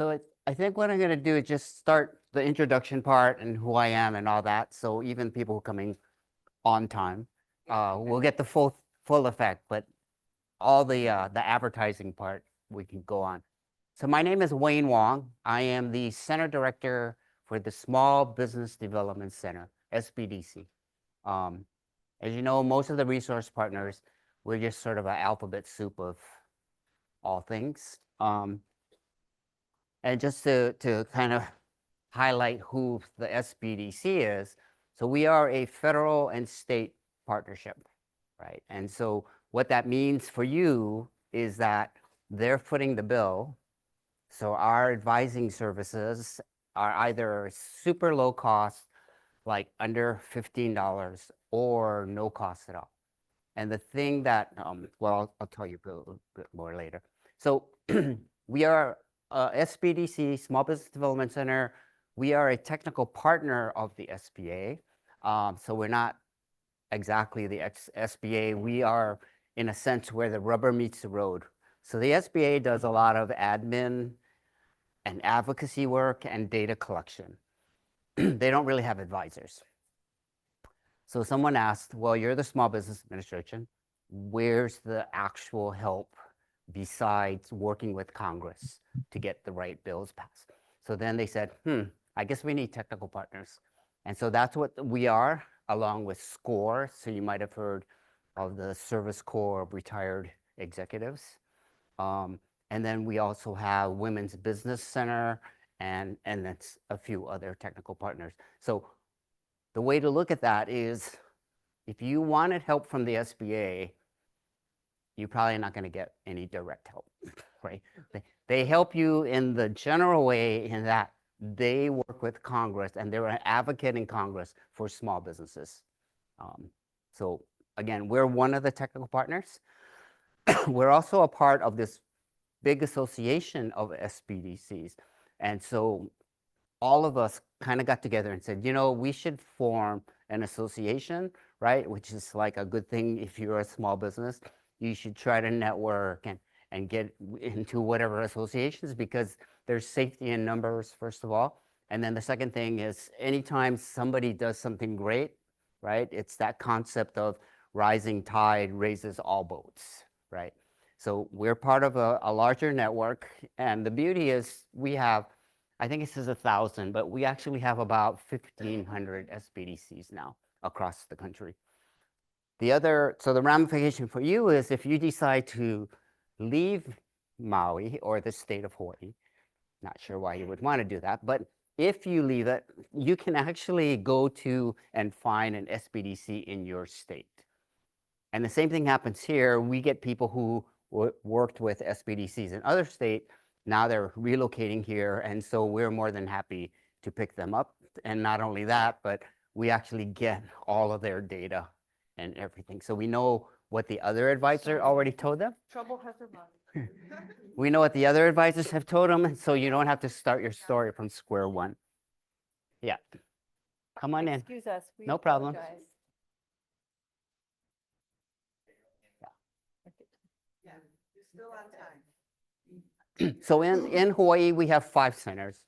I think what I'm going to do is just start the introduction part and who I am and all that. So even people who are coming on time will get the full effect. But all the advertising part we can go on. So my name is Wong. I am the Center Director for the Small Business Development Center, SBDC. Um, as you know, most of the resource partners, we're just sort of an alphabet soup of all things. And just to kind of highlight who the SBDC is, so we are a federal and state partnership, right? And so what that means for you is that they're footing the bill. So our advising services are either super low cost, like under $15, or no cost at all. And the thing that, well, I'll tell you a little bit more later. So we are SBDC, Small Business Development Center. We are a technical partner of the SBA. So we're not exactly the SBA. We are, in a sense, where the rubber meets the road. So the SBA does a lot of admin and advocacy work and data collection. They don't really have advisors. So someone asked, well, you're the Small Business Administration. Where's the actual help besides working with Congress to get the right bills passed? So then they said, I guess we need technical partners. And so that's what we are, along with SCORE. So you might have heard of the Service Corps of Retired Executives. And then we also have Women's Business Center, and that's a few other technical partners. So the way to look at that is, if you wanted help from the SBA, you're probably not going to get any direct help, right? They help you in the general way in that they work with Congress and they're an advocate in Congress for small businesses. So again, we're one of the technical partners. We're also a part of this big association of SBDCs. And so all of us kind of got together and said, we should form an association, right? Which is like a good thing if you're a small business. You should try to network and get into whatever associations, because there's safety in numbers, first of all. And then the second thing is, anytime somebody does something great, right? It's that concept of rising tide raises all boats, right? So we're part of a larger network. And the beauty is we have, I think it says 1,000, but we actually have about 1,500 SBDCs now across the country. So the ramification for you is, if you decide to leave Maui or the state of Hawaii, not sure why you would want to do that, but if you leave it, you can actually go to and find an SBDC in your state. And the same thing happens here. We get people who worked with SBDCs in other states. Now they're relocating here, and so we're more than happy to pick them up. And not only that, but we actually get all of their data and everything. So we know what the other advisor already told them. Trouble has arrived. We know what the other advisors have told them, so you don't have to start your story from square one. Yeah. Come on in. Excuse us. No problem. Apologize. Yeah, you're still on time. So in Hawaii, we have 5 centers.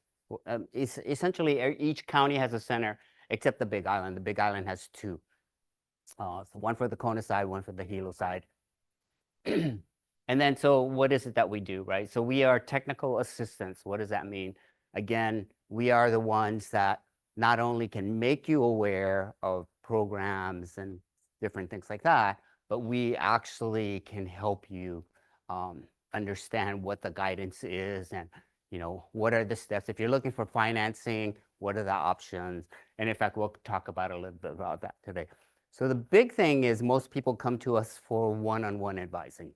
Essentially, each county has a center, except the Big Island. The Big Island has 2. So one for the Kona side, one for the Hilo side. And then, so what is it that we do, right? So we are technical assistants. What does that mean? Again, we are the ones that not only can make you aware of programs and different things like that, but we actually can help you understand what the guidance is and, what are the steps. If you're looking for financing, what are the options? And in fact, we'll talk about a little bit about that today. So the big thing is, most people come to us for one-on-one advising.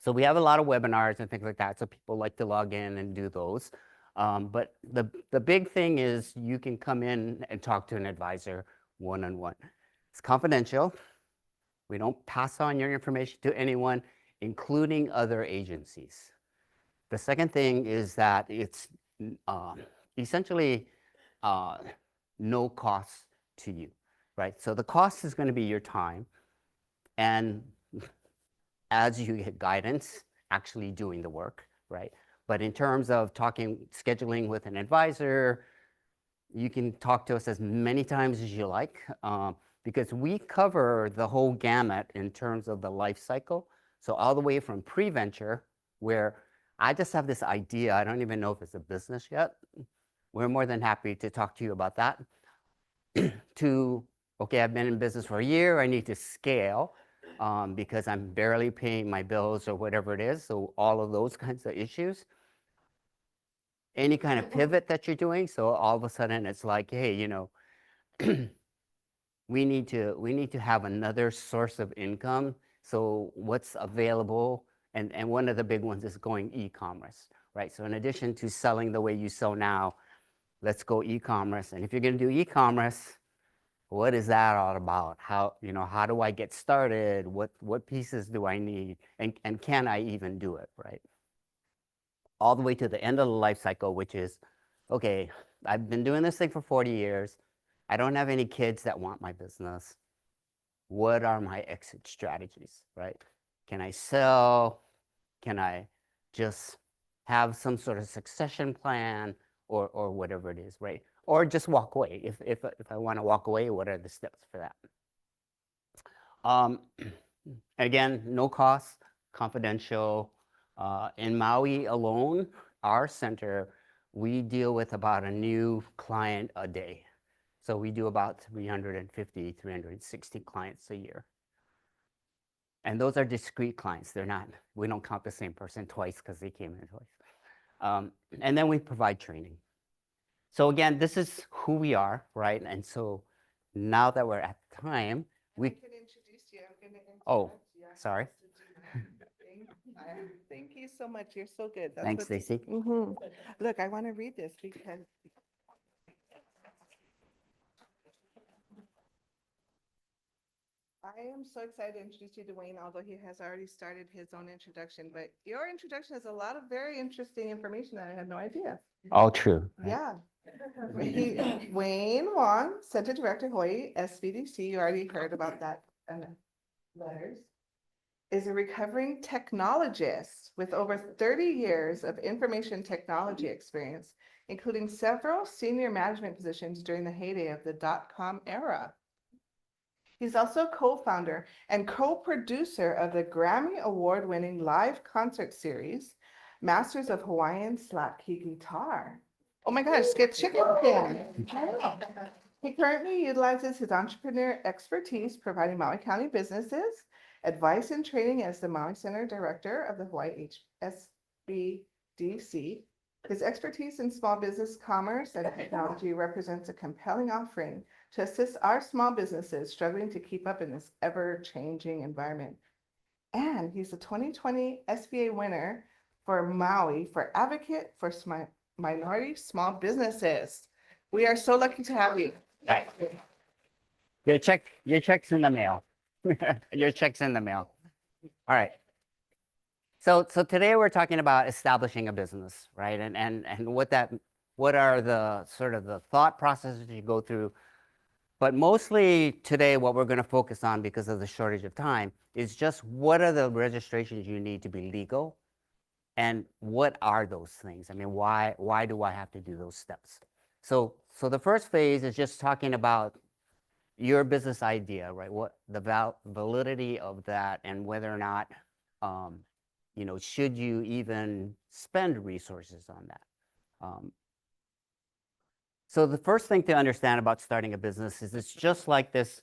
So we have a lot of webinars and things like that, so people like to log in and do those. But the big thing is, you can come in and talk to an advisor one-on-one. It's confidential. We don't pass on your information to anyone, including other agencies. The second thing is that it's essentially no cost to you, right? So the cost is going to be your time, and as you get guidance, actually doing the work, right? But in terms of scheduling with an advisor, you can talk to us as many times as you like, because we cover the whole gamut in terms of the life cycle. So all the way from pre-venture, where I just have this idea, I don't even know if it's a business yet. We're more than happy to talk to you about that. To, okay, I've been in business for a year, I need to scale because I'm barely paying my bills or whatever it is. So all of those kinds of issues. Any kind of pivot that you're doing. So all of a sudden it's like, hey, you know, we need to have another source of income. So what's available? And one of the big ones is going e-commerce, right? So in addition to selling the way you sell now, let's go e-commerce. And if you're going to do e-commerce, what is that all about? How, you know, how do I get started? What pieces do I need? And can I even do it, right? All the way to the end of the life cycle, which is, okay, I've been doing this thing for 40 years. I don't have any kids that want my business. What are my exit strategies, right? Can I sell? Can I just have some sort of succession plan or whatever it is, right? Or just walk away. If I want to walk away, what are the steps for that? Again, no cost, confidential. In Maui alone, our center, we deal with about a new client a day. So we do about 350, 360 clients a year. And those are discrete clients. They're not, we don't count the same person twice because they came in twice. And then we provide training. So again, this is who we are, right? And so now that we're at time, I can introduce you. I'm going to Oh, sorry. Thank you so much. You're so good. That's Thanks, Stacy. Look, I want to read this because I am so excited to introduce you to Wayne, although he has already started his own introduction. But your introduction has a lot of very interesting information that I had no idea. All true. Right? Yeah. Wayne Wong, Center Director, Hawaii SBDC. You already heard about that letters. Is a recovering technologist with over 30 years of information technology experience, including several senior management positions during the heyday of the .com era. He's also co-founder and co-producer of the Grammy Award-winning live concert series, Masters of Hawaiian Slap Key Guitar. Oh my gosh, skip chicken again. He currently utilizes his entrepreneur expertise providing Maui County businesses, advice and training as the Maui Center Director of the Hawaii SBDC. His expertise in small business commerce and technology represents a compelling offering to assist our small businesses struggling to keep up in this ever-changing environment. And he's a 2020 SBA winner for Maui for Advocate for Minority Small Businesses. We are so lucky to have you. Right. Your check's in the mail. Your check's in the mail. All right. So today we're talking about establishing a business, right? And what are the sort of the thought processes you go through. But mostly today, what we're going to focus on because of the shortage of time is just what are the registrations you need to be legal, and what are those things? I mean, why do I have to do those steps? So the first phase is just talking about your business idea, right? What the validity of that, and whether or not, you know, should you even spend resources on that? So the first thing to understand about starting a business is it's just like this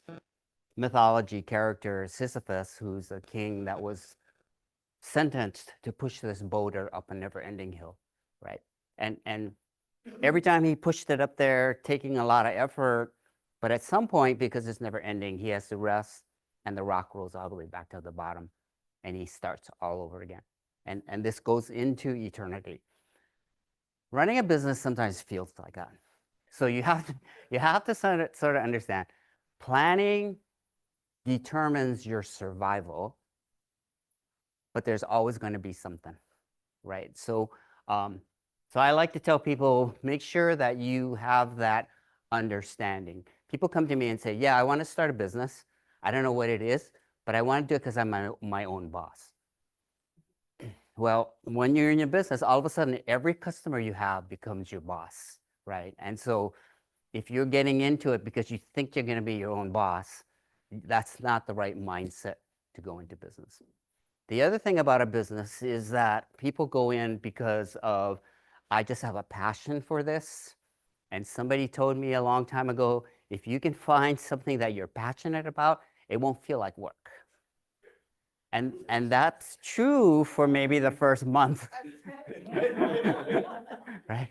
mythology character, Sisyphus, who's a king that was sentenced to push this boulder up a never-ending hill, right? And every time he pushed it up there, taking a lot of effort, but at some point, because it's never ending, he has to rest, and the rock rolls all the way back to the bottom, and he starts all over again. And this goes into eternity. Running a business sometimes feels like that. So you have to sort of understand, planning determines your survival, but there's always going to be something, right? So I like to tell people, make sure that you have that understanding. People come to me and say, yeah, I want to start a business. I don't know what it is, but I want to do it because I'm my own boss. Well, when you're in your business, all of a sudden every customer you have becomes your boss, right? And so if you're getting into it because you think you're going to be your own boss, that's not the right mindset to go into business. The other thing about a business is that people go in because of, I just have a passion for this. And somebody told me a long time ago, if you can find something that you're passionate about, it won't feel like work. And that's true for maybe the first month. Right?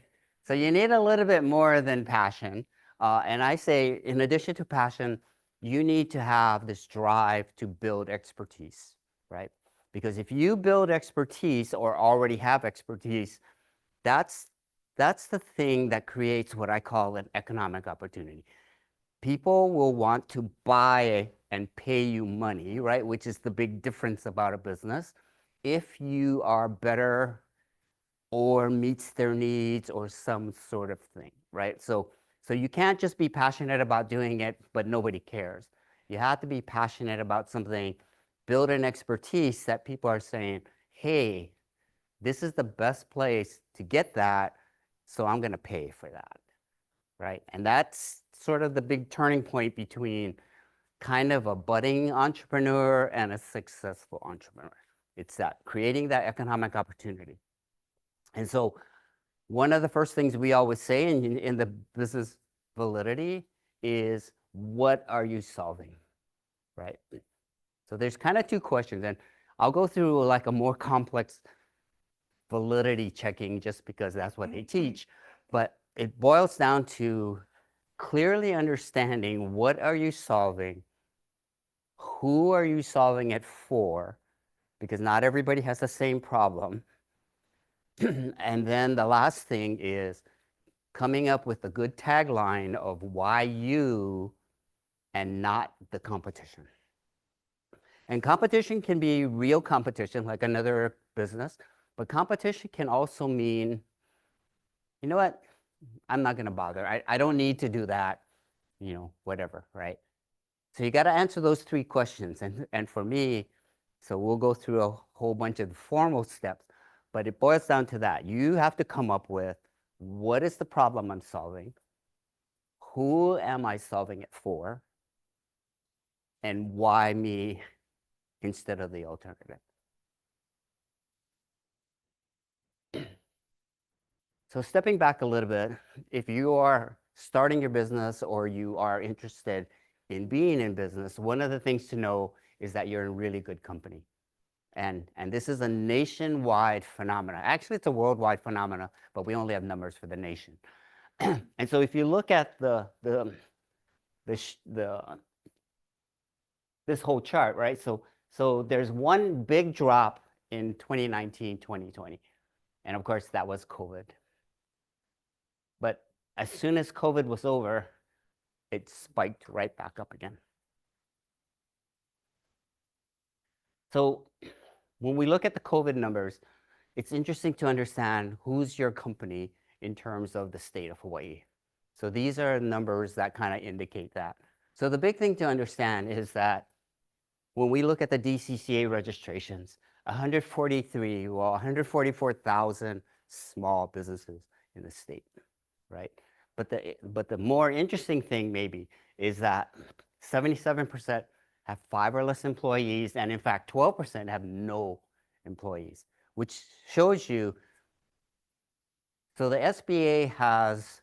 So you need a little bit more than passion. And I say, in addition to passion, you need to have this drive to build expertise, right? Because if you build expertise or already have expertise, that's the thing that creates what I call an economic opportunity. People will want to buy and pay you money, right? Which is the big difference about a business. If you are better or meets their needs or some sort of thing, right? So you can't just be passionate about doing it, but nobody cares. You have to be passionate about something, build an expertise that people are saying, hey, this is the best place to get that, so I'm going to pay for that, right? And that's sort of the big turning point between kind of a budding entrepreneur and a successful entrepreneur. It's that creating that economic opportunity. And so one of the first things we always say in the business validity is, what are you solving, right? So there's kind of two questions, and I'll go through like a more complex validity checking just because that's what they teach. But it boils down to clearly understanding, what are you solving? Who are you solving it for? Because not everybody has the same problem. And then the last thing is coming up with a good tagline of why you and not the competition. And competition can be real competition, like another business, but competition can also mean, you know what, I'm not going to bother. I don't need to do that, whatever, right? So you got to answer those three questions. And for me, so we'll go through a whole bunch of the formal steps, but it boils down to that. You have to come up with, what is the problem I'm solving? Who am I solving it for? And why me instead of the alternative? So stepping back a little bit, if you are starting your business or you are interested in being in business, one of the things to know is that you're in really good company. And this is a nationwide phenomena. Actually, it's a worldwide phenomena, but we only have numbers for the nation. And so if you look at this whole chart, right? So there's one big drop in 2019, 2020. And of course, that was COVID. But as soon as COVID was over, it spiked right back up again. So when we look at the COVID numbers, it's interesting to understand who's your company in terms of the state of Hawaii. So these are numbers that kind of indicate that. So the big thing to understand is that when we look at the DCCA registrations, 144,000 small businesses in the state, right? But the more interesting thing maybe is that 77% have 5 or less employees, and in fact 12% have no employees, which shows you, so the SBA has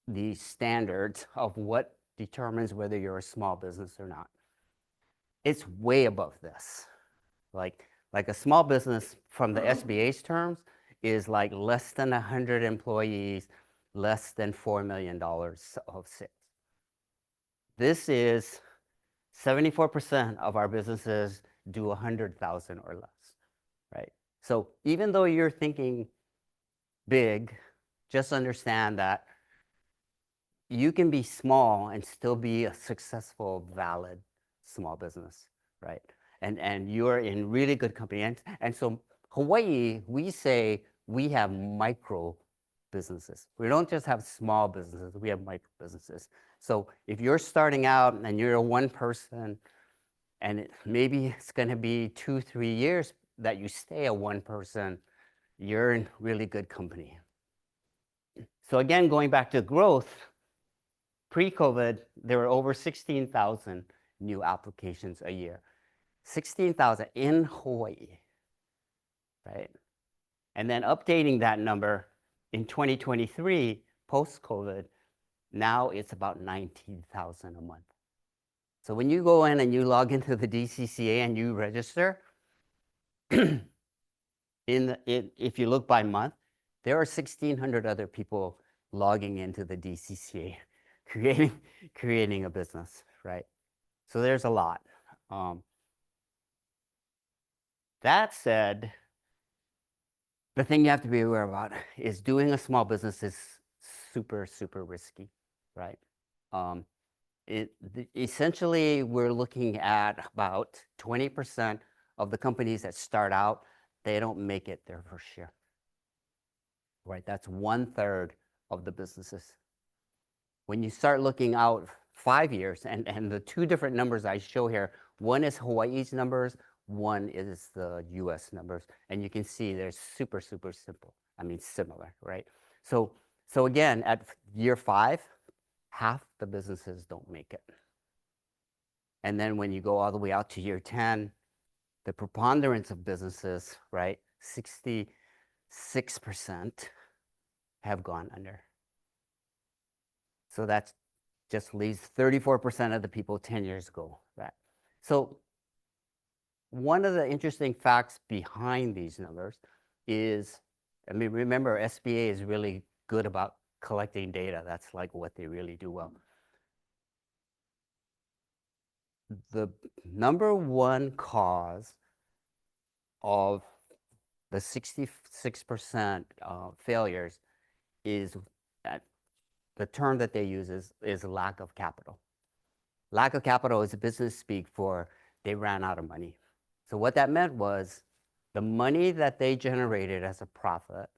the standards of what determines whether you're a small business or not. It's way above this. Like a small business from the SBA's terms is like less than 100 employees, less than $4 million of sales. This is 74% of our businesses do 100,000 or less, right? So even though you're thinking big, just understand that you can be small and still be a successful, valid small business, right? And you're in really good company. And so Hawaii, we say we have micro businesses. We don't just have small businesses, we have micro businesses. So if you're starting out and you're a one person, and maybe it's going to be 2-3 years that you stay a one person, you're in really good company. So again, going back to growth, pre-COVID, there were over 16,000 new applications a year. 16,000 in Hawaii, right? And then updating that number in 2023, post-COVID, now it's about 19,000 a month. So when you go in and you log into the DCCA and you register, if you look by month, there are 1,600 other people logging into the DCCA, creating a business, right? So there's a lot. That said, the thing you have to be aware about is doing a small business is super, super risky, right? Essentially, we're looking at about 20% of the companies that start out, they don't make it their first year, right? That's 1/3 of the businesses. When you start looking out 5 years, and the two different numbers I show here, one is Hawaii's numbers, one is the US numbers, and you can see they're super, super simple. I mean, similar, right? So again, at year 5, half the businesses don't make it. And then when you go all the way out to year 10, the preponderance of businesses, right, 66% have gone under. So that just leaves 34% of the people 10 years ago, right? So one of the interesting facts behind these numbers is, I mean, remember, SBA is really good about collecting data. That's like what they really do well. The number one cause of the 66% failures is that the term that they use is lack of capital. Lack of capital is a business speak for they ran out of money. So what that meant was the money that they generated as a profit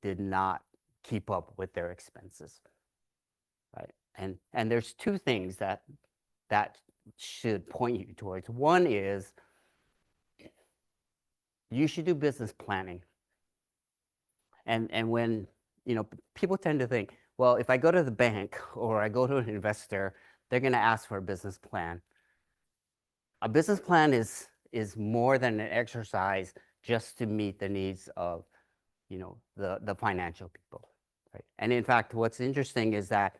did not keep up with their expenses, right? And there's two things that should point you towards. One is you should do business planning. And when, you know, people tend to think, well, if I go to the bank or I go to an investor, they're going to ask for a business plan. A business plan is more than an exercise just to meet the needs of, you know, the financial people, right? And in fact, what's interesting is that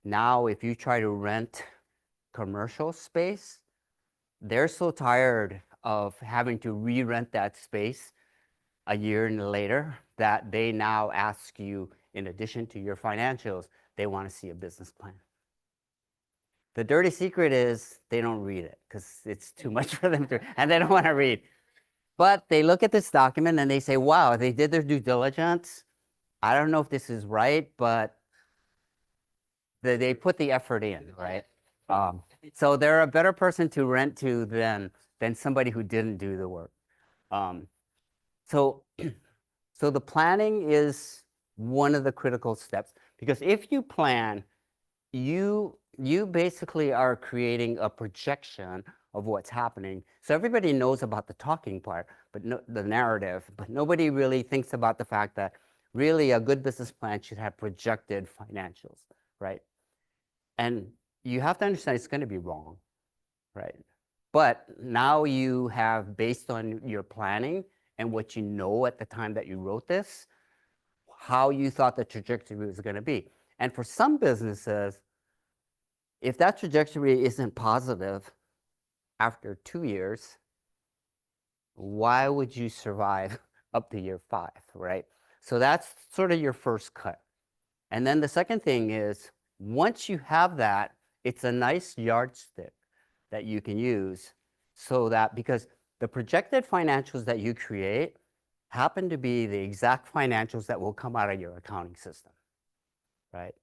now if you try to rent commercial space, they're so tired of having to re-rent that space a year later that they now ask you, in addition to your financials, they want to see a business plan. The dirty secret is they don't read it because it's too much for them to, and they don't want to read. But they look at this document and they say, wow, they did their due diligence. I don't know if this is right, but they put the effort in, right? So they're a better person to rent to than somebody who didn't do the work. So the planning is one of the critical steps, because if you plan, you basically are creating a projection of what's happening. So everybody knows about the talking part, but the narrative, but nobody really thinks about the fact that really a good business plan should have projected financials, right? And you have to understand it's going to be wrong, right? But now you have, based on your planning and what you know at the time that you wrote this, how you thought the trajectory was going to be. And for some businesses, if that trajectory isn't positive after 2 years, why would you survive up to year 5, right? So that's sort of your first cut. And then the second thing is, once you have that, it's a nice yardstick that you can use, so that, because the projected financials that you create happen to be the exact financials that will come out of your accounting system, right?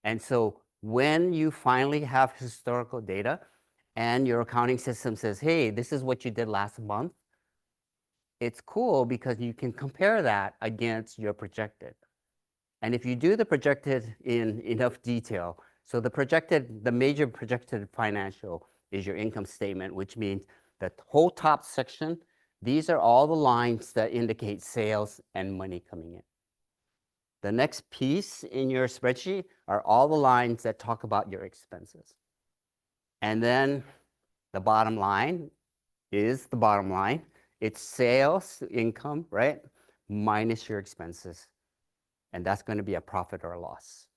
And so when you finally have historical data and your accounting system says, hey, this is what you did last month, it's cool because you can compare that against your projected. And if you do the projected in enough detail, so the major projected financial is your income statement, which means the whole top section, These are all the lines that indicate sales and money coming in. The next piece in your spreadsheet are all the lines that talk about your expenses. And then the bottom line is the bottom line. It's sales income, right? Minus your expenses. And that's going to be a profit or a loss.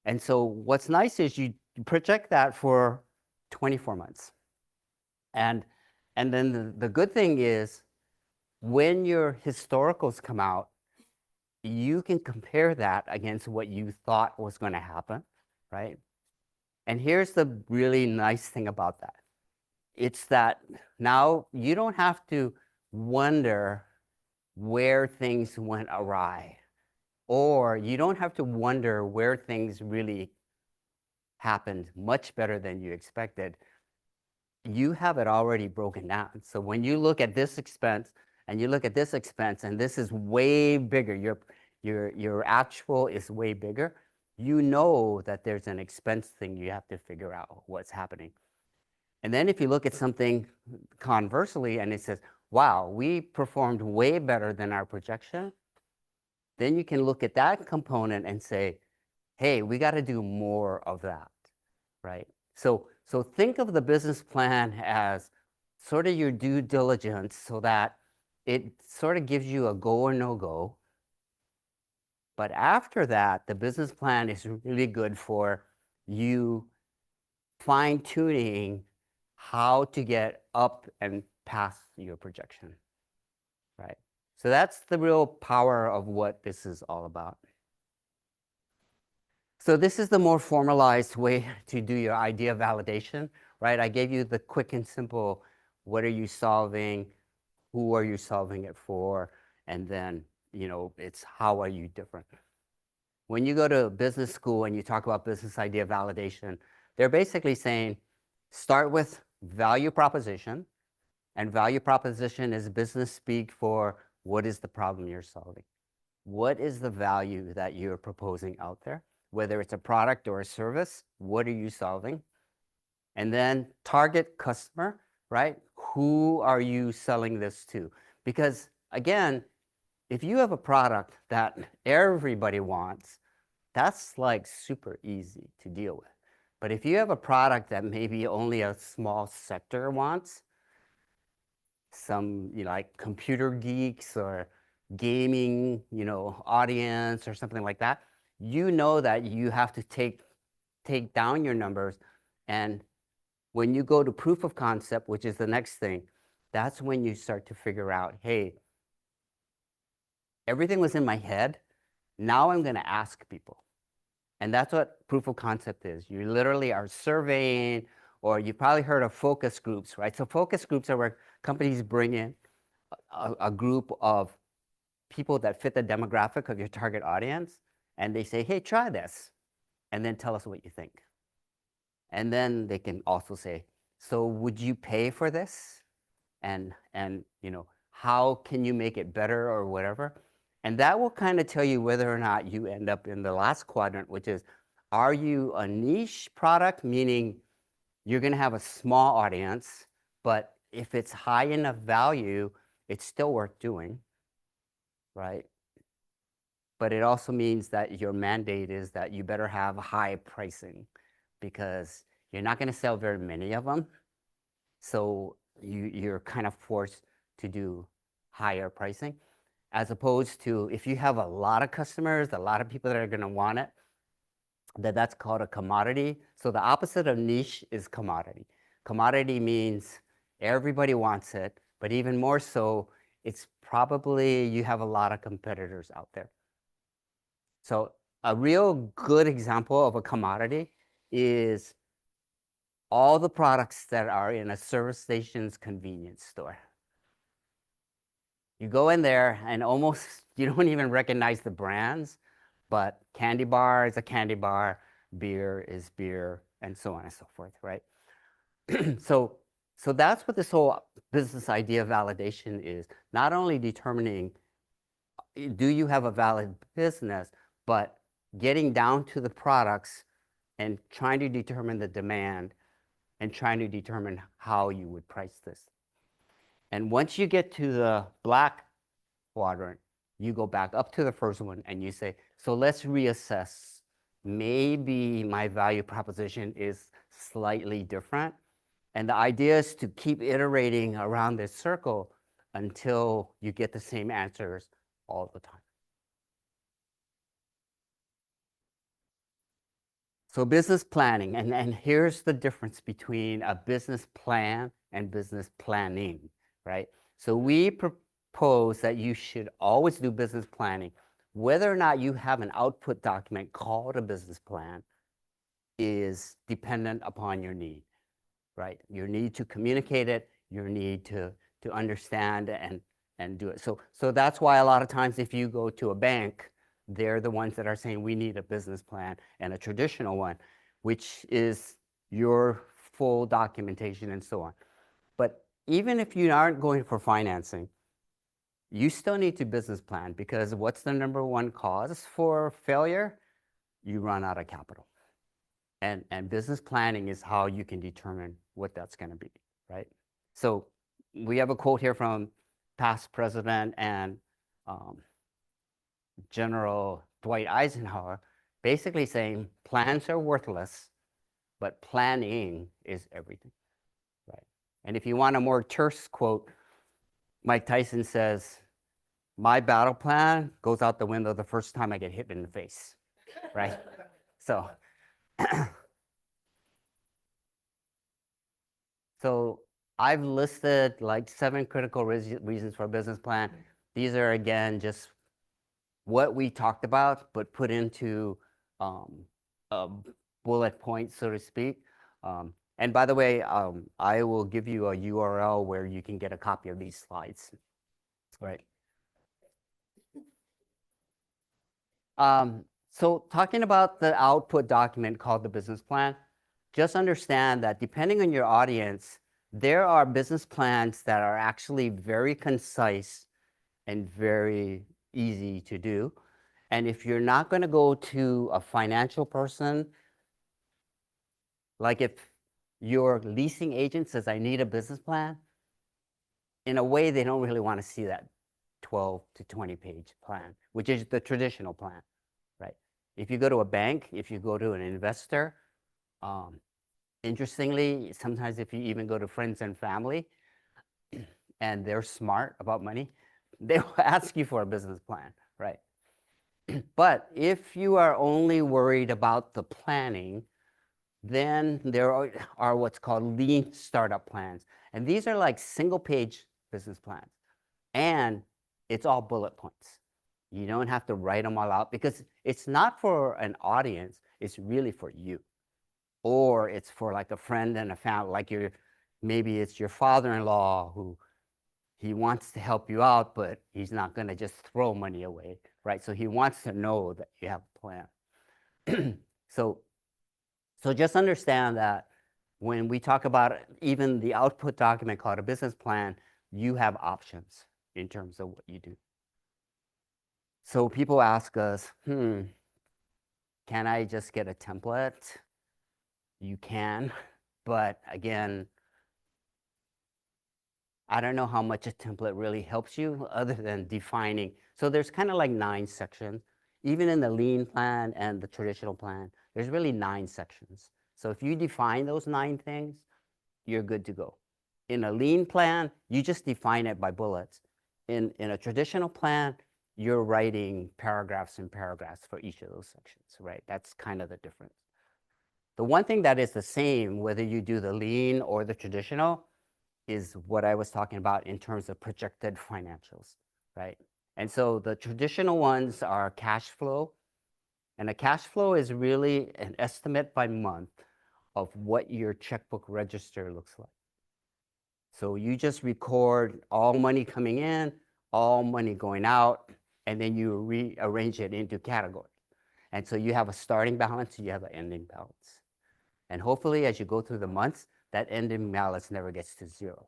And so what's nice is you project that for 24 months. And then the good thing is when your historicals come out, you can compare that against what you thought was going to happen, right? And here's the really nice thing about that. It's that now you don't have to wonder where things went awry, or you don't have to wonder where things really happened much better than you expected. You have it already broken down. So when you look at this expense and you look at this expense, and this is way bigger, your actual is way bigger, you know that there's an expense thing you have to figure out what's happening. And then if you look at something conversely and it says, wow, we performed way better than our projection, then you can look at that component and say, hey, we got to do more of that, right? So think of the business plan as sort of your due diligence so that it sort of gives you a go or no go. But after that, the business plan is really good for you fine tuning how to get up and past your projection, right? So that's the real power of what this is all about. So this is the more formalized way to do your idea validation, right? I gave you the quick and simple, what are you solving? Who are you solving it for? And then, it's how are you different? When you go to business school and you talk about business idea validation, they're basically saying, start with value proposition. And value proposition is business speak for what is the problem you're solving? What is the value that you're proposing out there? Whether it's a product or a service, what are you solving? And then target customer, right? Who are you selling this to? Because again, if you have a product that everybody wants, that's like super easy to deal with. But if you have a product that maybe only a small sector wants, some like computer geeks or gaming audience or something like that, that you have to take down your numbers. And when you go to proof of concept, which is the next thing, that's when you start to figure out, hey, everything was in my head, now I'm going to ask people. And that's what proof of concept is. You literally are surveying, or you probably heard of focus groups, right? So focus groups are where companies bring in a group of people that fit the demographic of your target audience, and they say, hey, try this, and then tell us what you think. And then they can also say, so would you pay for this? And how can you make it better or whatever? And that will kind of tell you whether or not you end up in the last quadrant, which is, are you a niche product, meaning you're going to have a small audience, but if it's high enough value, it's still worth doing, right? But it also means that your mandate is that you better have high pricing because you're not going to sell very many of them. So you're kind of forced to do higher pricing, as opposed to if you have a lot of customers, a lot of people that are going to want it, that's called a commodity. So the opposite of niche is commodity. Commodity means everybody wants it, but even more so, it's probably you have a lot of competitors out there. So a real good example of a commodity is all the products that are in a service station's convenience store. You go in there and almost you don't even recognize the brands, but candy bar is a candy bar, beer is beer, and so on and so forth, right? So that's what this whole business idea validation is. Not only determining do you have a valid business, but getting down to the products and trying to determine the demand and trying to determine how you would price this. And once you get to the black quadrant, you go back up to the first one and you say, so let's reassess. Maybe my value proposition is slightly different. And the idea is to keep iterating around this circle until you get the same answers all the time. So business planning, and here's the difference between a business plan and business planning, right? So we propose that you should always do business planning. Whether or not you have an output document called a business plan is dependent upon your need, right? Your need to communicate it, your need to understand and do it. So that's why a lot of times if you go to a bank, they're the ones that are saying we need a business plan and a traditional one, which is your full documentation and so on. But even if you aren't going for financing, you still need to business plan, because what's the number one cause for failure? You run out of capital. And business planning is how you can determine what that's going to be, right? So we have a quote here from past president and General Dwight Eisenhower, basically saying plans are worthless, but planning is everything, right? And if you want a more terse quote, Mike Tyson says, my battle plan goes out the window the first time I get hit in the face, right? So, so I've listed like 7 critical reasons for a business plan. These are, again, just what we talked about, but put into a bullet point, so to speak. And by the way, I will give you a URL where you can get a copy of these slides, right? So talking about the output document called the business plan, just understand that depending on your audience, there are business plans that are actually very concise and very easy to do. And if you're not going to go to a financial person, like if your leasing agent says, I need a business plan, in a way, they don't really want to see that 12 to 20 page plan, which is the traditional plan, right? If you go to a bank, if you go to an investor, interestingly, sometimes if you even go to friends and family and they're smart about money, they will ask you for a business plan, right? But if you are only worried about the planning, then there are what's called lean startup plans. And these are like single page business plans. And it's all bullet points. You don't have to write them all out, because it's not for an audience, it's really for you. Or it's for like a friend and a family, like maybe it's your father-in-law who he wants to help you out, but he's not going to just throw money away, right? So he wants to know that you have a plan. So just understand that when we talk about even the output document called a business plan, you have options in terms of what you do. So people ask us, can I just get a template? You can, but again, I don't know how much a template really helps you other than defining. So there's kind of like 9 sections. Even in the lean plan and the traditional plan, there's really 9 sections. So if you define those 9 things, you're good to go. In a lean plan, you just define it by bullets. In a traditional plan, you're writing paragraphs and paragraphs for each of those sections, right? That's kind of the difference. The one thing that is the same, whether you do the lean or the traditional, is what I was talking about in terms of projected financials, right? And so the traditional ones are cash flow. And a cash flow is really an estimate by month of what your checkbook register looks like. So you just record all money coming in, all money going out, and then you rearrange it into categories. And so you have a starting balance, you have an ending balance. And hopefully, as you go through the months, that ending balance never gets to 0.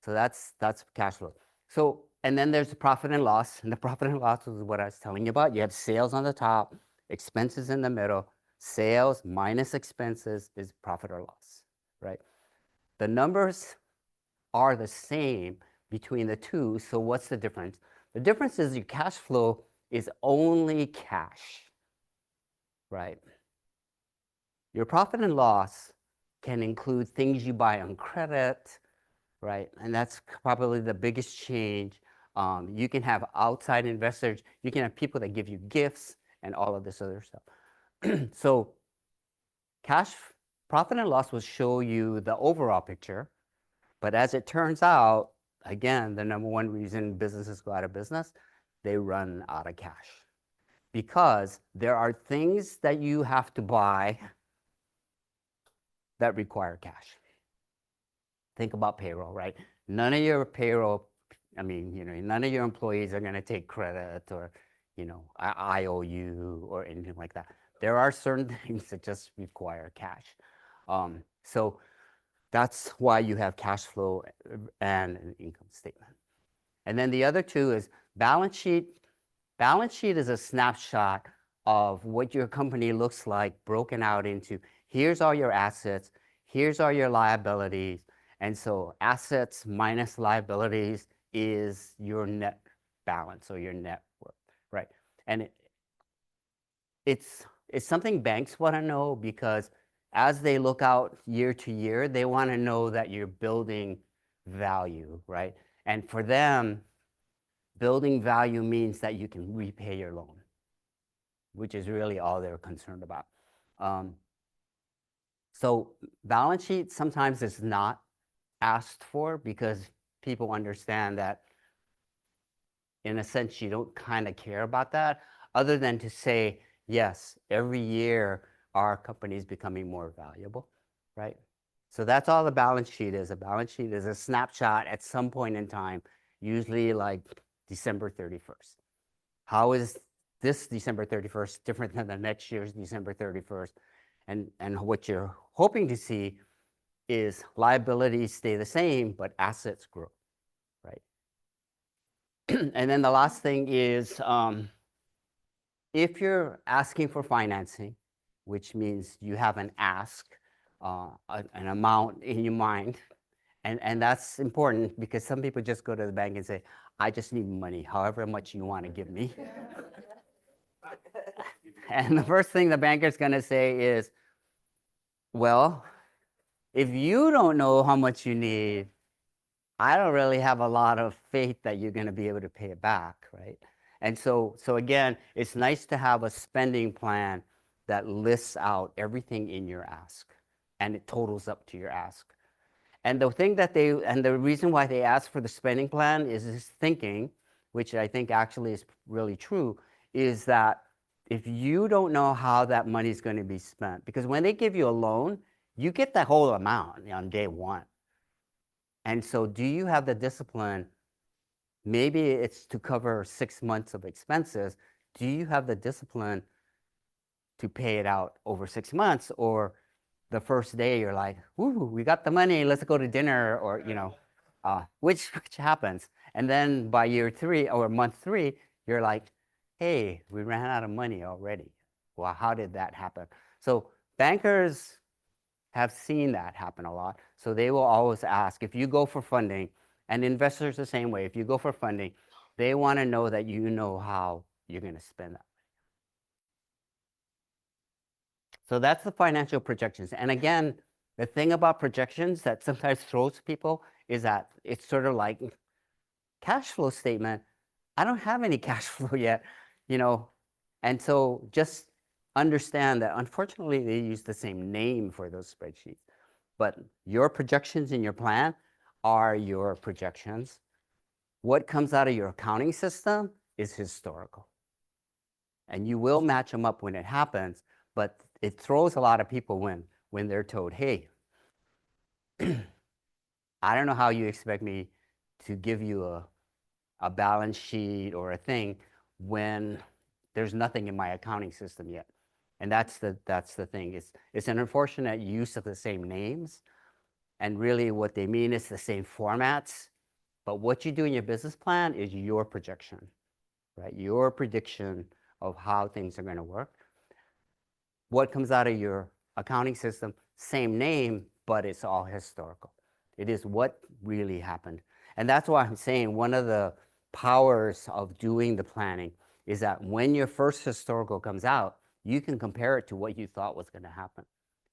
So that's cash flow. So, and then there's the profit and loss. And the profit and loss is what I was telling you about. You have sales on the top, expenses in the middle. Sales minus expenses is profit or loss, right? The numbers are the same between the two. So what's the difference? The difference is your cash flow is only cash, right? Your profit and loss can include things you buy on credit, right? And that's probably the biggest change. You can have outside investors, you can have people that give you gifts and all of this other stuff. So cash profit and loss will show you the overall picture, but as it turns out, again, the number one reason businesses go out of business, they run out of cash because there are things that you have to buy that require cash. Think about payroll, right? None of your payroll, none of your employees are going to take credit or, I owe you or anything like that. There are certain things that just require cash. So that's why you have cash flow and an income statement. And then the other two is balance sheet. Balance sheet is a snapshot of what your company looks like broken out into here's all your assets, here's all your liabilities. And so assets minus liabilities is your net balance or your net worth, right? And it's something banks want to know because as they look out year to year, they want to know that you're building value, right? And for them, building value means that you can repay your loan, which is really all they're concerned about. So balance sheet sometimes is not asked for because people understand that in a sense you don't kind of care about that other than to say, yes, every year our company is becoming more valuable, right? So that's all the balance sheet is. A balance sheet is a snapshot at some point in time, usually like December 31st. How is this December 31st different than the next year's December 31st? And what you're hoping to see is liabilities stay the same, but assets grow, right? And then the last thing is if you're asking for financing, which means you have an ask, an amount in your mind, and that's important because some people just go to the bank and say, I just need money, however much you want to give me. And the first thing the banker's going to say is, well, if you don't know how much you need, I don't really have a lot of faith that you're going to be able to pay it back, right? And so again, it's nice to have a spending plan that lists out everything in your ask and it totals up to your ask. And the reason why they ask for the spending plan is this thinking, which I think actually is really true, is that if you don't know how that money is going to be spent, because when they give you a loan, you get the whole amount on day one. And so do you have the discipline? Maybe it's to cover 6 months of expenses. Do you have the discipline to pay it out over 6 months? Or the first day you're like, woo, we got the money, let's go to dinner, or, which happens. And then by year 3 or month 3, you're like, hey, we ran out of money already. Well, how did that happen? So bankers have seen that happen a lot. So they will always ask, if you go for funding, and investors the same way, if you go for funding, they want to know that you know how you're going to spend that. So that's the financial projections. And again, the thing about projections that sometimes throws people is that it's sort of like cash flow statement. I don't have any cash flow yet, and so just understand that unfortunately they use the same name for those spreadsheets. But your projections in your plan are your projections. What comes out of your accounting system is historical. And you will match them up when it happens, but it throws a lot of people when they're told, hey, I don't know how you expect me to give you a balance sheet or a thing when there's nothing in my accounting system yet. And that's the thing. It's an unfortunate use of the same names. And really what they mean is the same formats. But what you do in your business plan is your projection, right? Your prediction of how things are going to work. What comes out of your accounting system, same name, but it's all historical. It is what really happened. And that's why I'm saying one of the powers of doing the planning is that when your first historical comes out, you can compare it to what you thought was going to happen.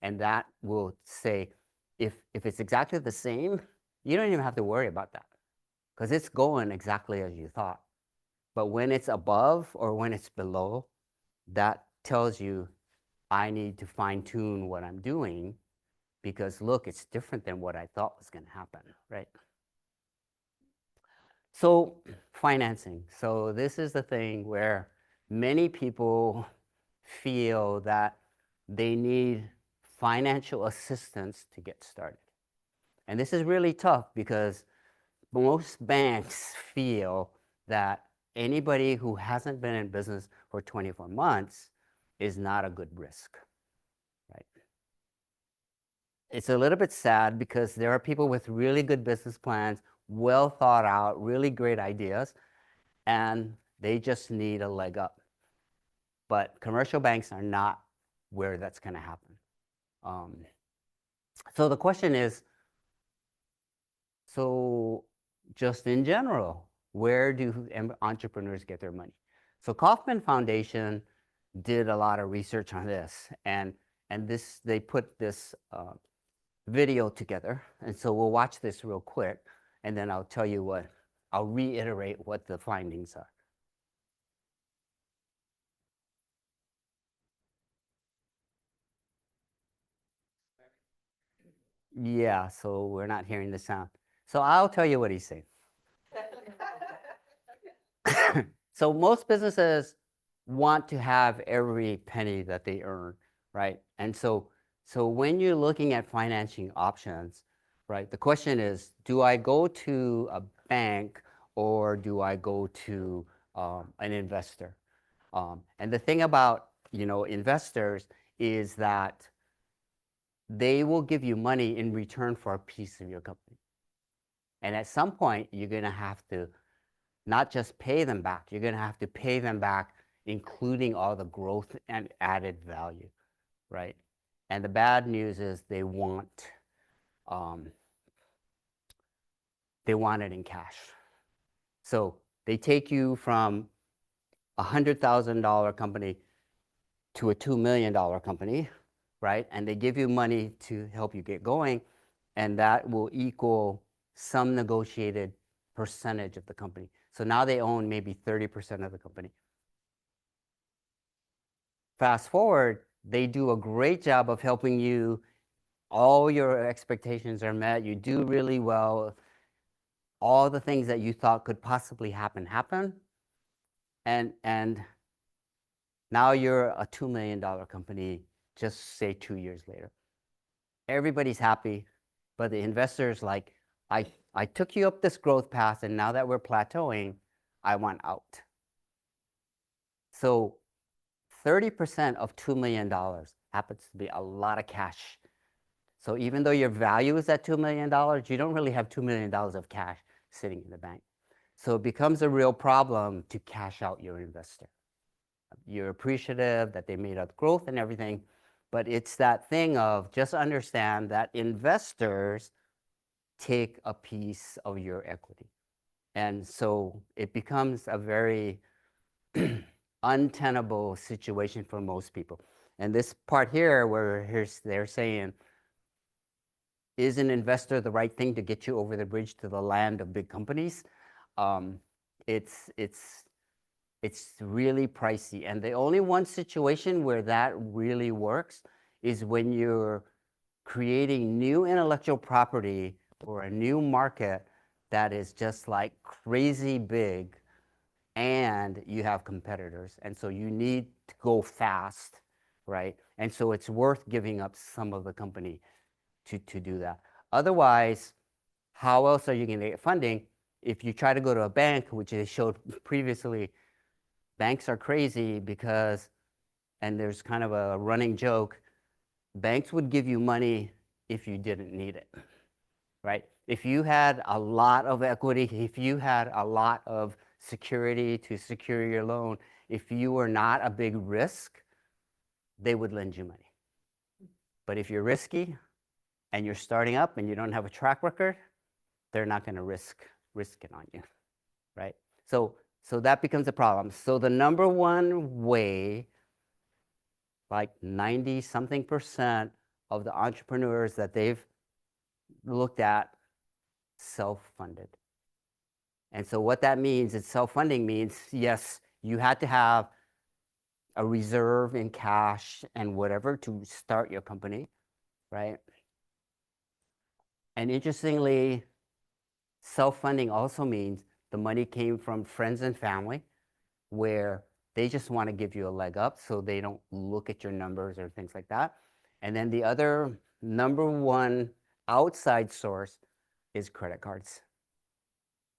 And that will say, if it's exactly the same, you don't even have to worry about that because it's going exactly as you thought. But when it's above or when it's below, that tells you I need to fine tune what I'm doing because look, it's different than what I thought was going to happen, right? So financing. So this is the thing where many people feel that they need financial assistance to get started. And this is really tough because most banks feel that anybody who hasn't been in business for 24 months is not a good risk, right? It's a little bit sad because there are people with really good business plans, well thought out, really great ideas, and they just need a leg up. But commercial banks are not where that's going to happen. So the question is, so just in general, where do entrepreneurs get their money? So Kauffman Foundation did a lot of research on this, and this they put this video together. And so we'll watch this real quick, and then I'll tell you what, I'll reiterate what the findings are. Yeah, so we're not hearing the sound. So I'll tell you what he's saying. So most businesses want to have every penny that they earn, right? And so when you're looking at financing options, right, the question is, do I go to a bank or do I go to an investor? And the thing about, investors is that they will give you money in return for a piece of your company. And at some point, you're going to have to not just pay them back, you're going to have to pay them back, including all the growth and added value, right? And the bad news is um, they want it in cash. So they take you from a $100,000 company to a $2 million company, right? And they give you money to help you get going, and that will equal some negotiated percentage of the company. So now they own maybe 30% of the company. Fast forward, they do a great job of helping you. All your expectations are met. You do really well. All the things that you thought could possibly happen. And now you're a $2 million company, just say 2 years later. Everybody's happy, but the investors like, I took you up this growth path, and now that we're plateauing, I want out. So 30% of $2 million happens to be a lot of cash. So even though your value is at $2 million, you don't really have $2 million of cash sitting in the bank. So it becomes a real problem to cash out your investor. You're appreciative that they made up growth and everything, but it's that thing of just understand that investors take a piece of your equity. And so it becomes a very untenable situation for most people. And this part here where they're saying, is an investor the right thing to get you over the bridge to the land of big companies? It's really pricey. And the only one situation where that really works is when you're creating new intellectual property or a new market that is just like crazy big, and you have competitors. And so you need to go fast, right? And so it's worth giving up some of the company to do that. Otherwise, how else are you going to get funding? If you try to go to a bank, which they showed previously, banks are crazy because, and there's kind of a running joke, banks would give you money if you didn't need it, right? If you had a lot of equity, if you had a lot of security to secure your loan, if you were not a big risk, they would lend you money. But if you're risky, and you're starting up and you don't have a track record, they're not going to risk it on you, right? So that becomes a problem. So the number one way, like 90 something percent of the entrepreneurs that they've looked at, self-funded. And so what that means is self-funding means, yes, you had to have a reserve in cash and whatever to start your company, right? And interestingly, self-funding also means the money came from friends and family, where they just want to give you a leg up so they don't look at your numbers or things like that. And then the other number one outside source is credit cards.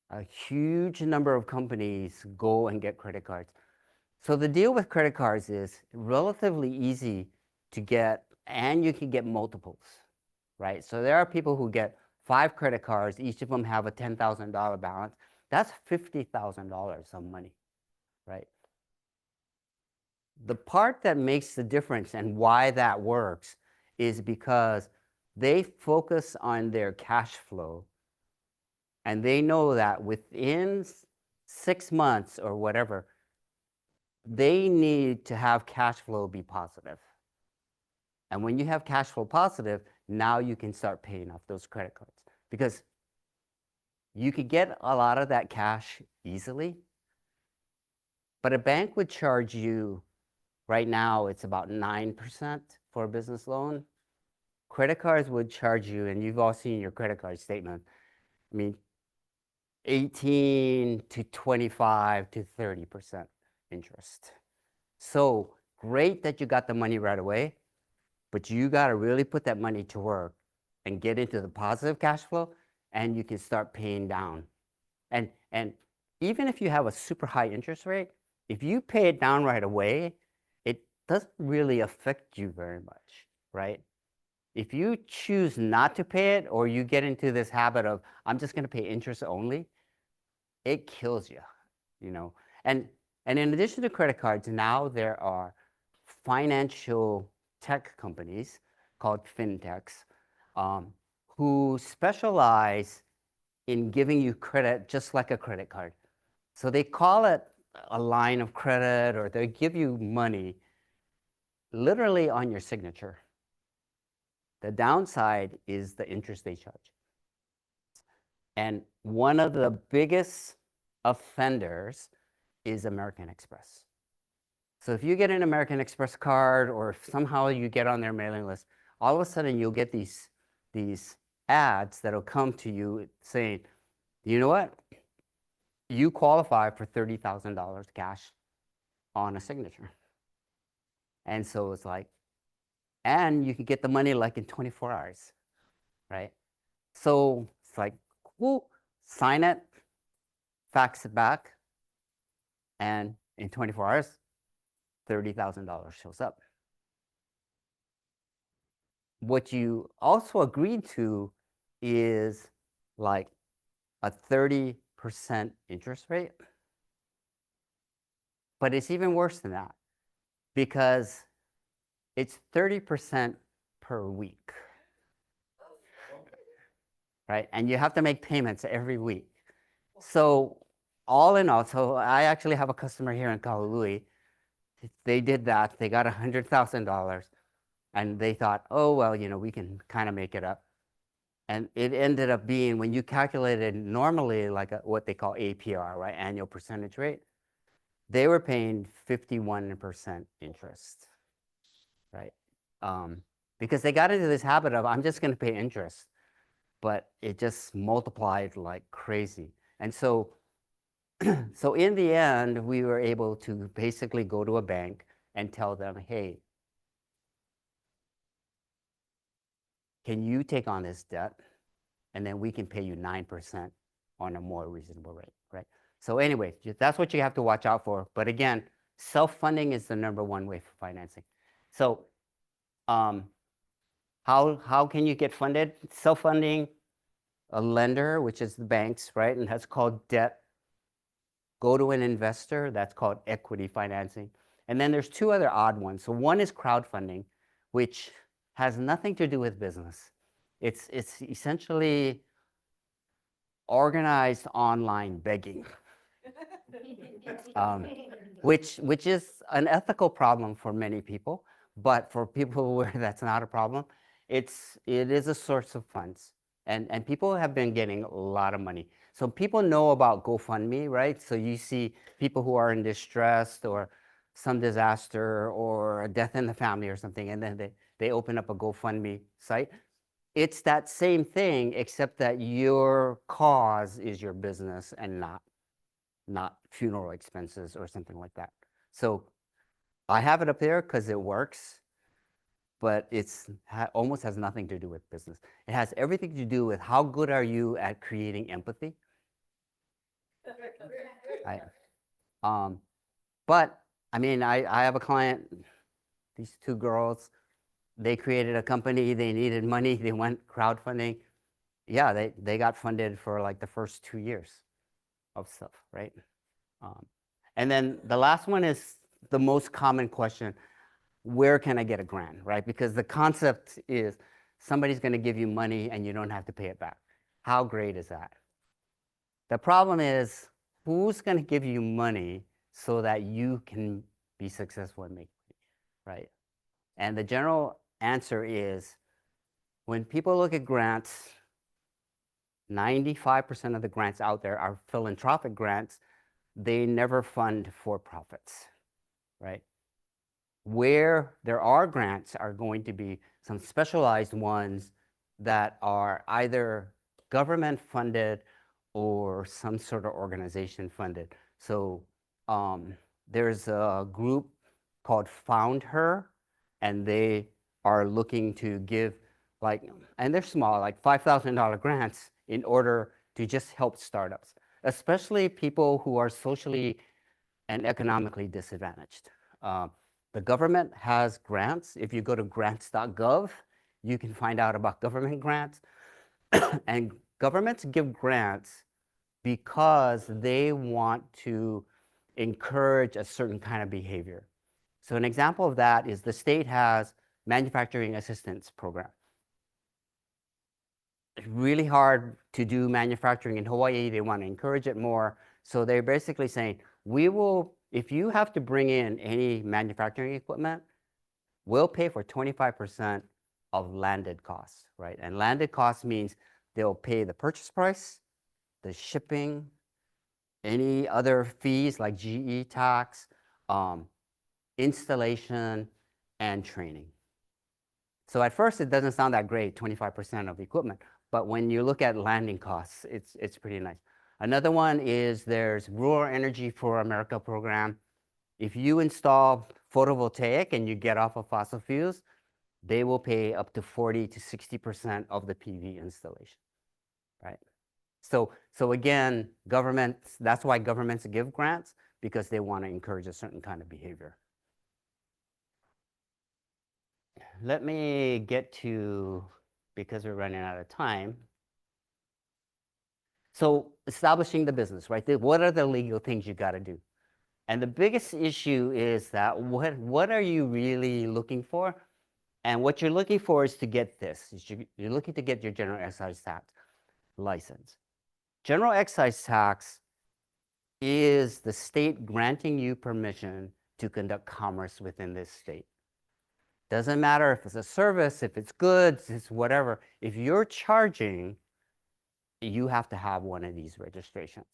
A huge number of companies go and get credit cards. So the deal with credit cards is relatively easy to get, and you can get multiples, right? So there are people who get 5 credit cards, each of them have a $10,000 balance. That's $50,000 of money, right? The part that makes the difference and why that works is because they focus on their cash flow, and they know that within 6 months or whatever, they need to have cash flow be positive. And when you have cash flow positive, now you can start paying off those credit cards, because you could get a lot of that cash easily, but a bank would charge you, right now it's about 9% for a business loan. Credit cards would charge you, and you've all seen your credit card statement, I mean, 18 to 25 to 30% interest. So great that you got the money right away, but you got to really put that money to work and get into the positive cash flow, and you can start paying down. And even if you have a super high interest rate, if you pay it down right away, it doesn't really affect you very much, right? If you choose not to pay it, or you get into this habit of, I'm just going to pay interest only, it kills you, you know. And in addition to credit cards, now there are financial tech companies called fintechs, who specialize in giving you credit just like a credit card. So they call it a line of credit, or they give you money literally on your signature. The downside is the interest they charge. And one of the biggest offenders is American Express. So if you get an American Express card, or if somehow you get on their mailing list, all of a sudden you'll get these ads that'll come to you saying, you know what? You qualify for $30,000 cash on a signature. And so it's like, and you can get the money like in 24 hours, right? So it's like, cool, sign it, fax it back, and in 24 hours, $30,000 shows up. What you also agreed to is like a 30% interest rate. But it's even worse than that, because it's 30% per week, right? And you have to make payments every week. So all in all, so I actually have a customer here in Kahului. They did that. They got $100,000, and they thought, oh, well, you know, we can kind of make it up. And it ended up being, when you calculated normally like what they call APR, right, annual percentage rate, they were paying 51% interest, right? Because they got into this habit of, I'm just going to pay interest, but it just multiplied like crazy. And so, so in the end, we were able to basically go to a bank and tell them, hey, can you take on this debt? And then we can pay you 9% on a more reasonable rate, right? So anyway, that's what you have to watch out for. But again, self-funding is the number one way for financing. So how can you get funded? Self-funding, a lender, which is the banks, right? And that's called debt. Go to an investor, that's called equity financing. And then there's 2 other odd ones. So one is crowdfunding, which has nothing to do with business. It's essentially organized online begging, um, which is an ethical problem for many people, but for people where that's not a problem, it is a source of funds, and people have been getting a lot of money. So people know about GoFundMe, right? So you see people who are in distress or some disaster or a death in the family or something, and then they open up a GoFundMe site. It's that same thing, except that your cause is your business and not funeral expenses or something like that. So I have it up there because it works, but it's almost has nothing to do with business. It has everything to do with how good are you at creating empathy. I, um, but I mean, I have a client, these two girls, they created a company, they needed money, they went crowdfunding. Yeah, they got funded for like the first 2 years of stuff, right? And then the last one is the most common question: where can I get a grant, right? Because the concept is somebody's going to give you money and you don't have to pay it back. How great is that? The problem is, who's going to give you money so that you can be successful and make money, right? And the general answer is, when people look at grants, 95% of the grants out there are philanthropic grants. They never fund for-profits, right? Where there are grants are going to be some specialized ones that are either government funded or some sort of organization funded. So there's a group called Found Her, and they are looking to give and they're small, like $5,000 grants in order to just help startups, especially people who are socially and economically disadvantaged. The government has grants. If you go to grants.gov, you can find out about government grants. And governments give grants because they want to encourage a certain kind of behavior. So an example of that is the state has manufacturing assistance program. It's really hard to do manufacturing in Hawaii. They want to encourage it more. So they're basically saying, we will, if you have to bring in any manufacturing equipment, we'll pay for 25% of landed costs, right? And landed costs means they'll pay the purchase price, the shipping, any other fees like GE tax, installation, and training. So at first, it doesn't sound that great, 25% of equipment. But when you look at landing costs, it's pretty nice. Another one is there's Rural Energy for America program. If you install photovoltaic and you get off of fossil fuels, they will pay up to 40 to 60% of the PV installation, right? So again, governments, that's why governments give grants, because they want to encourage a certain kind of behavior. Let me get to, because we're running out of time. So establishing the business, right? What are the legal things you got to do? And the biggest issue is that what are you really looking for? And what you're looking for is to get this. You're looking to get your general excise tax license. General excise tax is the state granting you permission to conduct commerce within this state. Doesn't matter if it's a service, if it's goods, it's whatever. If you're charging, you have to have one of these registrations.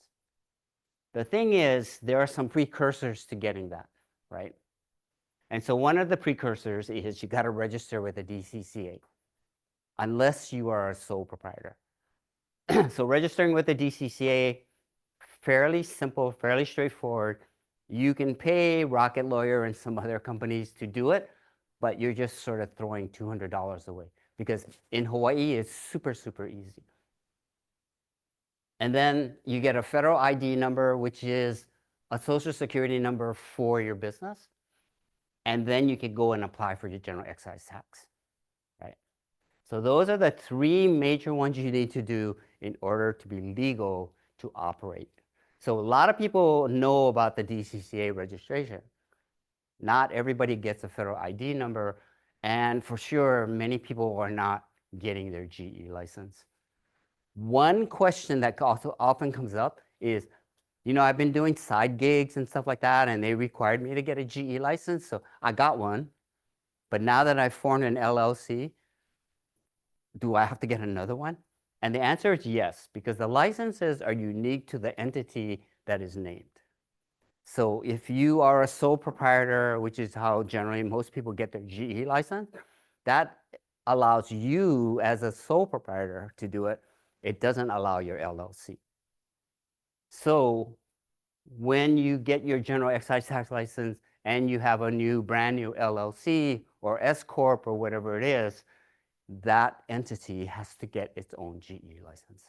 The thing is, there are some precursors to getting that, right? And so one of the precursors is you got to register with the DCCA, unless you are a sole proprietor. So registering with the DCCA, fairly simple, fairly straightforward. You can pay Rocket Lawyer and some other companies to do it, but you're just sort of throwing $200 away, because in Hawaii, it's super, super easy. And then you get a federal ID number, which is a social security number for your business. And then you can go and apply for your general excise tax, right? So those are the three major ones you need to do in order to be legal to operate. So a lot of people know about the DCCA registration. Not everybody gets a federal ID number. And for sure, many people are not getting their GE license. One question that also often comes up is, I've been doing side gigs and stuff like that, and they required me to get a GE license, so I got one. But now that I've formed an LLC, do I have to get another one? And the answer is yes, because the licenses are unique to the entity that is named. So if you are a sole proprietor, which is how generally most people get their GE license, that allows you as a sole proprietor to do it. It doesn't allow your LLC. So when you get your general excise tax license and you have a brand new LLC or S Corp or whatever it is, that entity has to get its own GE license.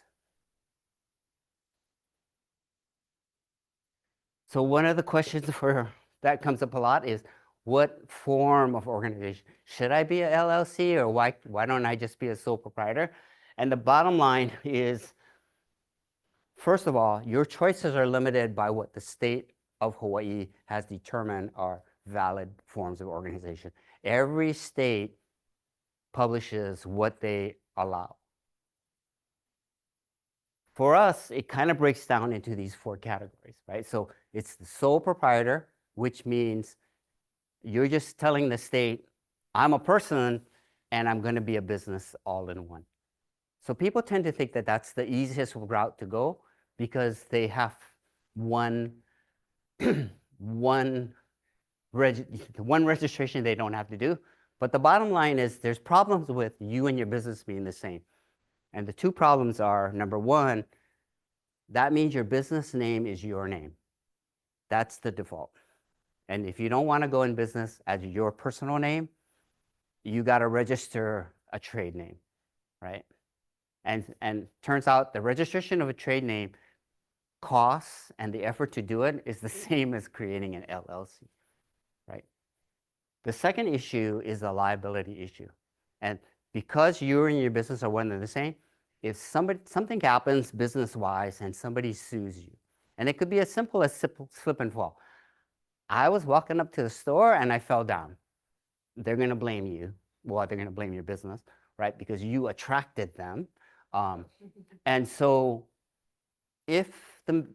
So one of the questions that comes up a lot is, what form of organization? Should I be a LLC, or why don't I just be a sole proprietor? And the bottom line is, first of all, your choices are limited by what the state of Hawaii has determined are valid forms of organization. Every state publishes what they allow. For us, it kind of breaks down into these 4 categories, right? So it's the sole proprietor, which means you're just telling the state, I'm a person and I'm going to be a business all in one. So people tend to think that that's the easiest route to go because they have one registration they don't have to do. But the bottom line is there's problems with you and your business being the same. And the 2 problems are, number 1, that means your business name is your name. That's the default. And if you don't want to go in business as your personal name, you got to register a trade name, right? And turns out the registration of a trade name costs, and the effort to do it is the same as creating an LLC, right? The second issue is a liability issue. And because you and your business are one and the same, if something happens business-wise and somebody sues you, and it could be as simple as slip and fall. I was walking up to the store and I fell down. They're going to blame you. Well, they're going to blame your business, right? Because you attracted them. And so if the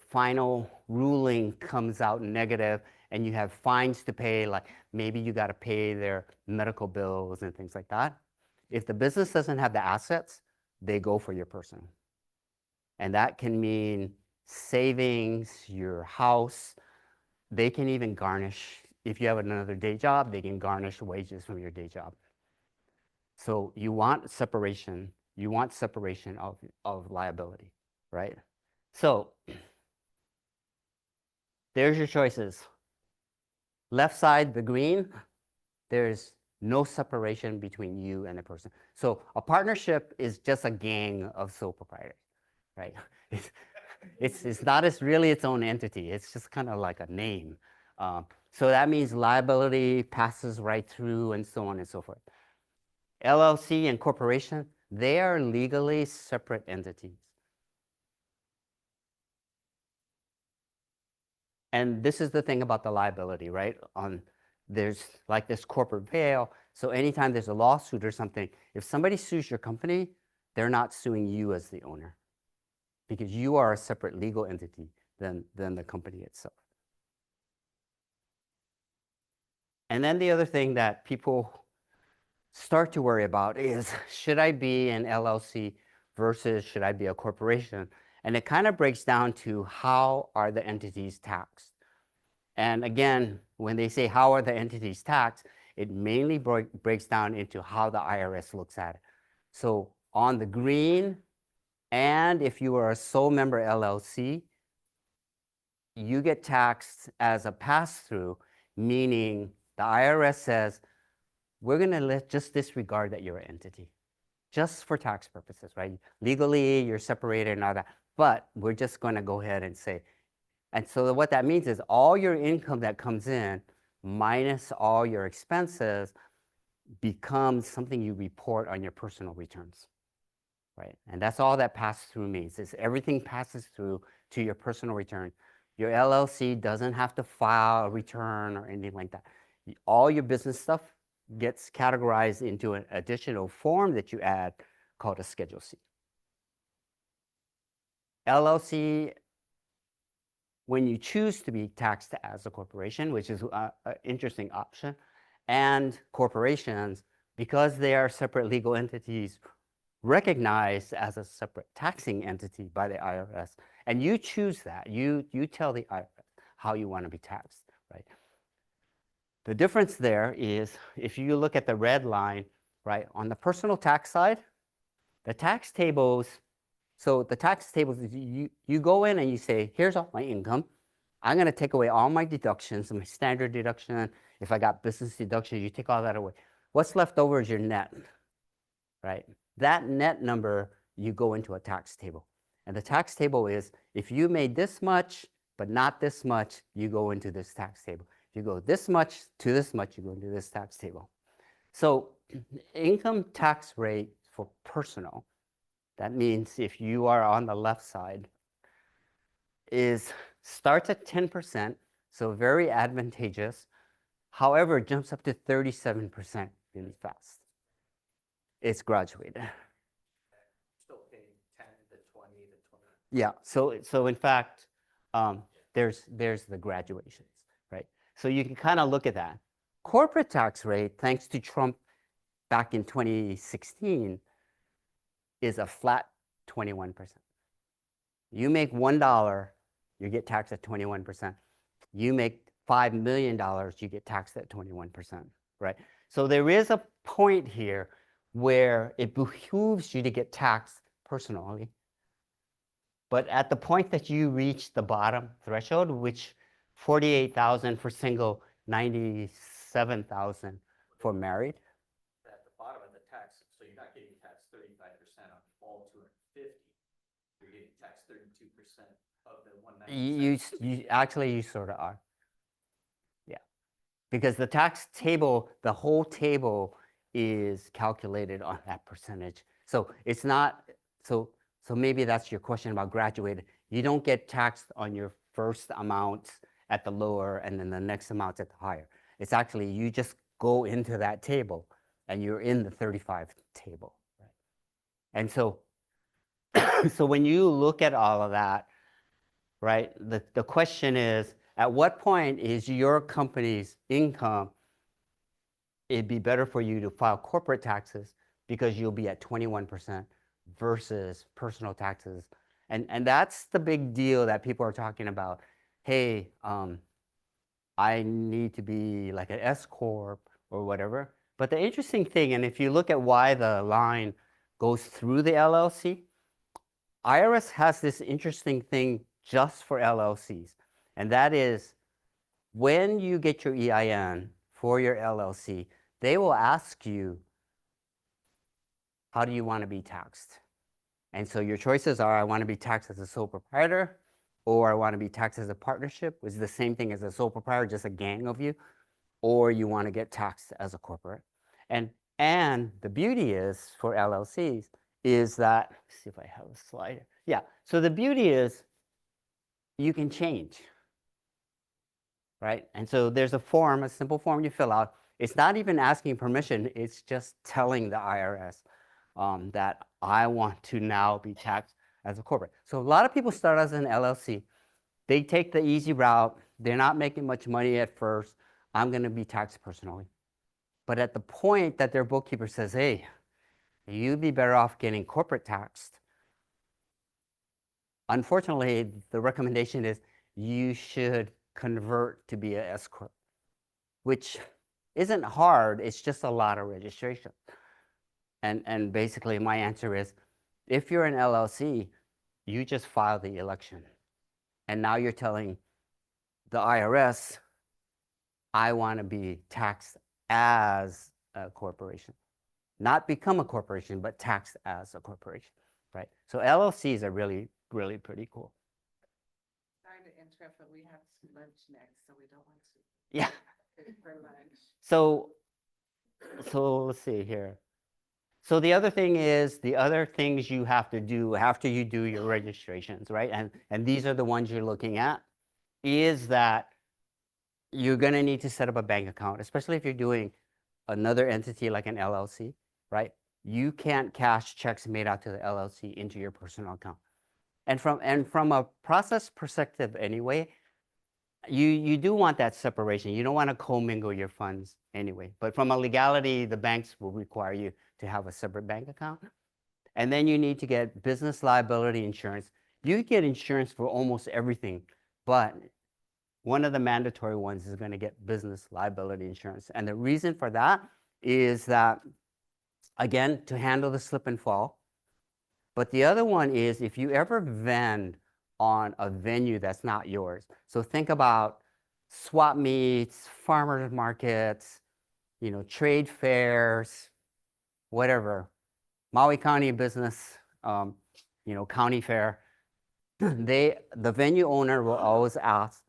final ruling comes out negative and you have fines to pay, like maybe you got to pay their medical bills and things like that, if the business doesn't have the assets, they go for your person. And that can mean savings, your house. They can even garnish, if you have another day job, they can garnish wages from your day job. So you want separation. You want separation of liability, right? So there's your choices. Left side, the green, there's no separation between you and the person. So a partnership is just a gang of sole proprietors, right? It's not really its own entity. It's just kind of like a name. So that means liability passes right through and so on and so forth. LLC and corporation, they are legally separate entities. And this is the thing about the liability, right? There's like this corporate veil. So anytime there's a lawsuit or something, if somebody sues your company, they're not suing you as the owner because you are a separate legal entity than the company itself. And then the other thing that people start to worry about is, should I be an LLC versus should I be a corporation? And it kind of breaks down to how are the entities taxed? And again, when they say how are the entities taxed, it mainly breaks down into how the IRS looks at it. So on the green, and if you are a sole member LLC, you get taxed as a pass-through, meaning the IRS says, we're going to just disregard that you're an entity, just for tax purposes, right? Legally, you're separated and all that, but we're just going to go ahead and say, and so what that means is all your income that comes in minus all your expenses becomes something you report on your personal returns, right? And that's all that pass-through means, is everything passes through to your personal return. Your LLC doesn't have to file a return or anything like that. All your business stuff gets categorized into an additional form that you add called a Schedule C. LLC, when you choose to be taxed as a corporation, which is an interesting option, and corporations, because they are separate legal entities, recognized as a separate taxing entity by the IRS, and you choose that. You tell the IRS how you want to be taxed, right? The difference there is if you look at the red line, right, on the personal tax side, the tax tables, so the tax tables, you go in and you say, here's all my income. I'm going to take away all my deductions, my standard deduction. If I got business deduction, you take all that away. What's left over is your net, right? That net number, you go into a tax table. And the tax table is, if you made this much, but not this much, you go into this tax table. If you go this much to this much, you go into this tax table. So income tax rate for personal, that means if you are on the left side, starts at 10%, so very advantageous. However, it jumps up to 37% really fast. It's graduated. Still paying 10 to 20 to 20. Yeah, so in fact, there's the graduations, right? So you can kind of look at that. Corporate tax rate, thanks to Trump back in 2016, is a flat 21%. You make $1, you get taxed at 21%. You make $5 million, you get taxed at 21%, right? So there is a point here where it behooves you to get taxed personally. But at the point that you reach the bottom threshold, which 48,000 for single, 97,000 for married. At the bottom of the tax, so you're not getting taxed 35% on all 250. You're getting taxed 32% of the 197. You sort of are. Yeah. Because the tax table, the whole table is calculated on that percentage. So it's not, so maybe that's your question about graduated. You don't get taxed on your first amount at the lower and then the next amount at the higher. It's actually, you just go into that table and you're in the 35 table. Right? And so, so when you look at all of that, right, the question is, at what point is your company's income, it'd be better for you to file corporate taxes because you'll be at 21% versus personal taxes. And that's the big deal that people are talking about. Hey, I need to be like an S Corp or whatever. But the interesting thing, and if you look at why the line goes through the LLC, IRS has this interesting thing just for LLCs. And that is when you get your EIN for your LLC, they will ask you, how do you want to be taxed? And so your choices are, I want to be taxed as a sole proprietor, or I want to be taxed as a partnership, which is the same thing as a sole proprietor, just a gang of you, or you want to get taxed as a corporate. And the beauty is for LLCs is that, let's see if I have a slide. Yeah, so the beauty is you can change, right? And so there's a form, a simple form you fill out. It's not even asking permission, it's just telling the IRS that I want to now be taxed as a corporate. So a lot of people start as an LLC. They take the easy route. They're not making much money at first. I'm going to be taxed personally. But at the point that their bookkeeper says, hey, you'd be better off getting corporate taxed, unfortunately, the recommendation is you should convert to be an S Corp, which isn't hard. It's just a lot of registration. And basically my answer is, if you're an LLC, you just file the election. And now you're telling the IRS, I want to be taxed as a corporation. Not become a corporation, but taxed as a corporation, right? So LLCs are really, really pretty cool. Sorry to interrupt, but we have lunch next, so we don't want to. Yeah. For lunch. So let's see here. So the other thing is, the other things you have to do after you do your registrations, right? And these are the ones you're looking at, is that you're going to need to set up a bank account, especially if you're doing another entity like an LLC, right? You can't cash checks made out to the LLC into your personal account. And from a process perspective anyway, you do want that separation. You don't want to commingle your funds anyway. But from a legality, the banks will require you to have a separate bank account. And then you need to get business liability insurance. You get insurance for almost everything, but one of the mandatory ones is going to get business liability insurance. And the reason for that is that, again, to handle the slip and fall. But the other one is if you ever vend on a venue that's not yours. So think about swap meets, farmers markets, trade fairs, whatever, Maui County business, county fair. The venue owner will always ask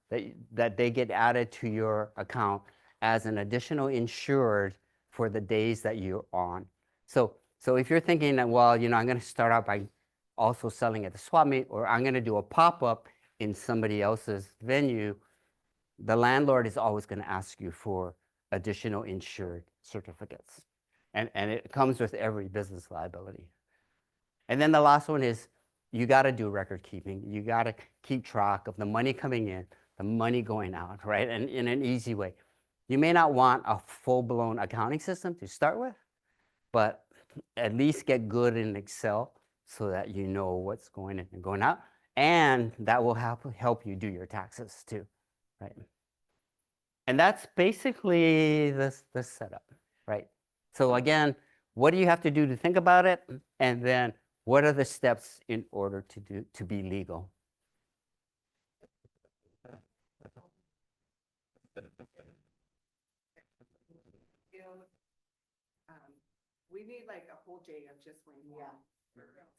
that they get added to your account as an additional insured for the days that you're on. So if you're thinking that, well, I'm going to start out by also selling at the swap meet, or I'm going to do a pop-up in somebody else's venue, the landlord is always going to ask you for additional insured certificates. And it comes with every business liability. And then the last one is you got to do record keeping. You got to keep track of the money coming in, the money going out, right? And in an easy way. You may not want a full-blown accounting system to start with, but at least get good in Excel so that you know what's going in and going out. And that will help you do your taxes too, right? And that's basically the setup, right? So again, what do you have to do to think about it? And then what are the steps in order to be legal? We need like a whole day of just Wing. Yeah.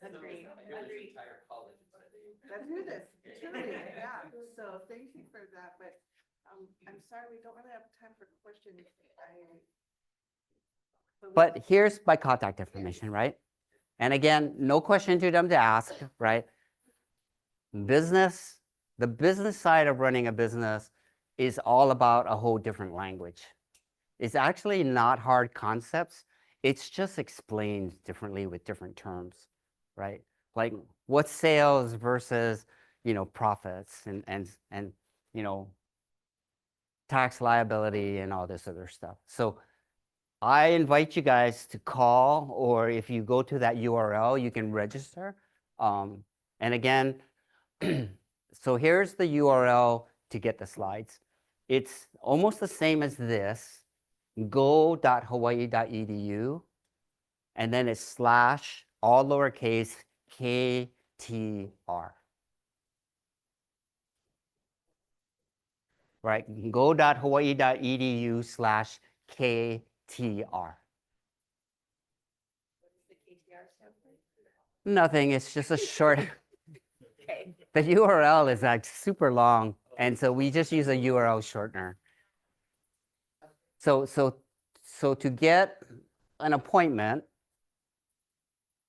Agreed. Agreed. Entire college instead of- Let's do this, truly, yeah. So thank you for that, but I'm sorry, we don't really have time for questions. But here's my contact information, right? And again, no question to them to ask, right? The business side of running a business is all about a whole different language. It's actually not hard concepts. It's just explained differently with different terms, right? Like what's sales versus, profits and tax liability and all this other stuff. So I invite you guys to call, or if you go to that URL, you can register. And again, so here's the URL to get the slides. It's almost the same as this, go.hawaii.edu, and then it's / all lowercase KTR. Right, go.hawaii.edu / KTR. Nothing, it's just a short, the URL is like super long, and so we just use a URL shortener. So to get an appointment,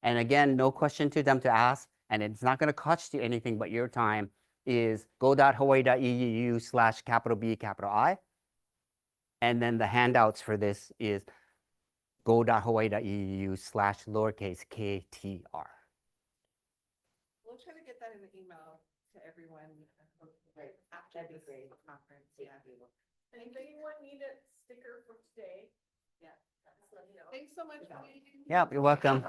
and again, no question to them to ask, and it's not going to cost you anything but your time, is go.hawaii.edu / capital B, capital I. And then the handouts for this is go.hawaii.edu / lowercase KTR. We'll try to get that in the email to everyone. Right. After this conference, yeah. Anybody need a sticker for today? Yeah. Just let me know. Thanks so much. Yeah, you're welcome.